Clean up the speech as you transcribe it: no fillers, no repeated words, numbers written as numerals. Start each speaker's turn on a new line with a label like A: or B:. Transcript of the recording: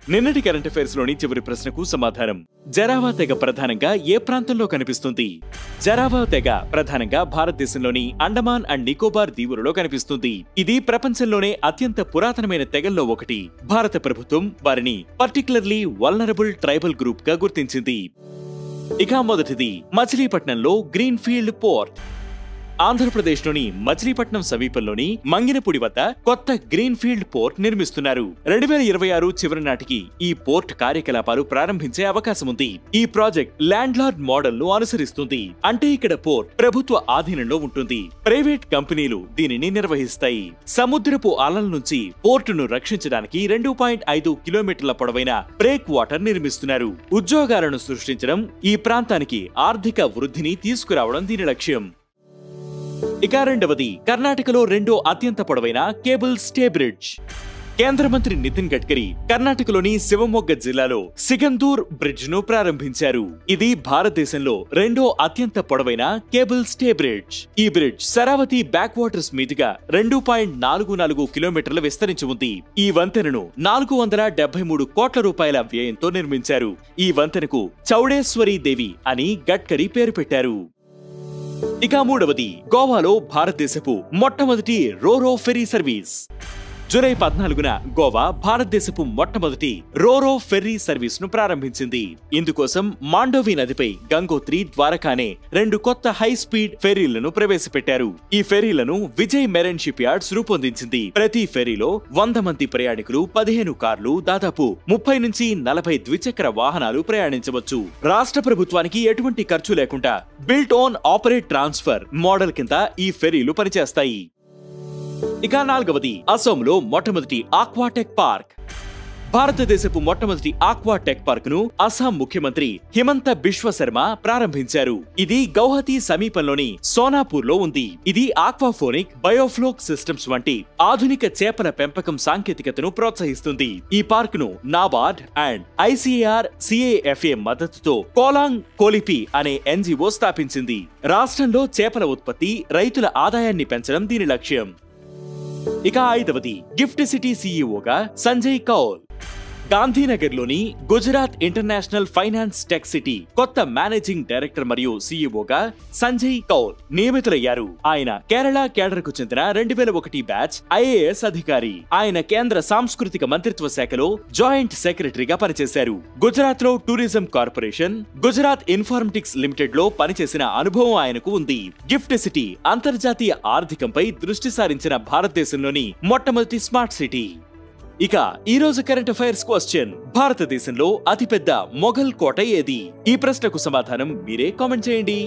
A: నిన్నటి current affairs లోని చివరి ప్రశ్నకు సమాధానం. జరావా తెగ ప్రధానంగా ఏ ప్రాంతంలో కనిపిస్తుంది? జరావా తెగ ప్రధానంగా భారతదేశంలోని అండమాన్ అండ్ నికోబార్ దీవులలో కనిపిస్తుంది. ఇది ప్రపంచంలోనే అత్యంత పురాతనమైన తెగల్లో ఒకటి. భారత ప్రభుత్వం వారిని పర్టికులర్లీ వల్నరబుల్ ట్రైబల్ గ్రూప్ గా గుర్తించింది. ఇక మొదటిది మచిలీపట్నంలో గ్రీన్ ఫీల్డ్ పోర్ట్. ఆంధ్రప్రదేశ్లోని మచిలీపట్నం సమీపంలోని మంగినపూడి వద్ద కొత్త గ్రీన్ ఫీల్డ్ పోర్ట్ నిర్మిస్తున్నారు. 2026 చివరి నాటికి ఈ పోర్ట్ కార్యకలాపాలు ప్రారంభించే అవకాశం ఉంది. ఈ ప్రాజెక్ట్ ల్యాండ్ లార్డ్ మోడల్ ను అనుసరిస్తుంది. అంటే ఇక్కడ పోర్ట్ ప్రభుత్వ ఆధీనంలో ఉంటుంది. ప్రైవేట్ కంపెనీలు దీనిని నిర్వహిస్తాయి. సముద్రపు అలల నుంచి పోర్టును రక్షించడానికి 2.5 కిలోమీటర్ల పొడవైన బ్రేక్ వాటర్ నిర్మిస్తున్నారు. ఉద్యోగాలను సృష్టించడం, ఈ ప్రాంతానికి ఆర్థిక వృద్ధిని తీసుకురావడం దీని లక్ష్యం. ఇక రెండవది కర్ణాటకలో రెండో అత్యంత పొడవైన కేబుల్ స్టే బ్రిడ్జ్. కేంద్ర మంత్రి నితిన్ గడ్కరీ కర్ణాటకలోని శివమొగ్గ జిల్లాలో సిగందూర్ బ్రిడ్జ్ ను ప్రారంభించారు. ఇది భారతదేశంలో రెండో అత్యంత పొడవైన కేబుల్ స్టే బ్రిడ్జ్. ఈ బ్రిడ్జ్ శరావతి బ్యాక్ వాటర్స్ మీదుగా 2.44 కిలోమీటర్ల విస్తరించి ఉంది. ఈ వంతెనను 473 కోట్ల రూపాయల వ్యయంతో నిర్మించారు. ఈ వంతెనకు చౌడేశ్వరి దేవి అని గడ్కరీ పేరు పెట్టారు. ఇక మూడవది గోవాలో భారతదేశపు మొట్టమొదటి రోరో ఫెర్రీ సర్వీస్. జూలై 14న గోవా భారతదేశపు మొట్టమొదటి రోరో ఫెర్రీ సర్వీస్ ను ప్రారంభించింది. ఇందుకోసం మాండోవి నదిపై గంగోత్రి, ద్వారకా అనే 2 కొత్త హై స్పీడ్ ఫెర్రీలను ప్రవేశపెట్టారు. ఈ ఫెర్రీలను విజయ్ మెరైన్ షిప్ యార్డ్స్ రూపొందించింది. ప్రతి ఫెర్రీలో 100 మంది ప్రయాణికులు, 15 కార్లు, దాదాపు 30 నుంచి 40 ద్విచక్ర వాహనాలు ప్రయాణించవచ్చు. రాష్ట్ర ప్రభుత్వానికి ఎటువంటి ఖర్చు లేకుండా built own operate transfer model కింద ఈ ఫెర్రీలు పనిచేస్తాయి. ఇక నాలుగవది అసోంలో మొట్టమొదటి ఆక్వాటెక్ పార్క్. భారతదేశపు మొట్టమొదటి ఆక్వాటెక్ పార్క్ ను అస్సాం ముఖ్యమంత్రి హిమంత బిశ్వ శర్మ ప్రారంభించారు. ఇది గౌహతి సమీపంలోని సోనాపూర్ లో ఉంది. ఇది ఆక్వాఫోనిక్, బయోఫ్లోక్ సిస్టమ్స్ వంటి ఆధునిక చేపల పెంపకం సాంకేతికతను ప్రోత్సహిస్తుంది. ఈ పార్క్ ను నాబార్డ్ అండ్ ICAR-CAFA మద్దతుతో కోలాంగ్ కోలిపి అనే NGO స్థాపించింది. రాష్ట్రంలో చేపల ఉత్పత్తి, రైతుల ఆదాయాన్ని పెంచడం దీని లక్ష్యం. ఇక ఐదవది గిఫ్ట్ సిటీ సీఈఓగా సంజయ్ కౌల్. గాంధీనగర్లోని Gujarat international finance tech city కొత్త మేనేజింగ్ డైరెక్టర్ మరియు సీఈఓగా సంజయ్ కౌల్ నియమితులయ్యారు. ఆయన కేరళ కేడర్ కు చెందిన 2001 బ్యాచ్ IAS అధికారి. ఆయన కేంద్ర సాంస్కృతిక మంత్రిత్వ శాఖలో జాయింట్ సెక్రటరీగా పనిచేశారు. గుజరాత్ లో టూరిజం కార్పొరేషన్, గుజరాత్ ఇన్ఫార్మటిక్స్ లిమిటెడ్ లో పనిచేసిన అనుభవం ఆయనకు ఉంది. గిఫ్ట్ సిటీ అంతర్జాతీయ ఆర్థికంపై దృష్టి సారించిన భారతదేశంలోని మొట్టమొదటి స్మార్ట్ సిటీ. ఇక ఈ రోజు కరెంట్ అఫైర్స్ క్వశ్చన్: భారతదేశంలో అతిపెద్ద మొఘల్ కోట ఏది? ఈ ప్రశ్నకు సమాధానం మీరే కామెంట్ చేయండి.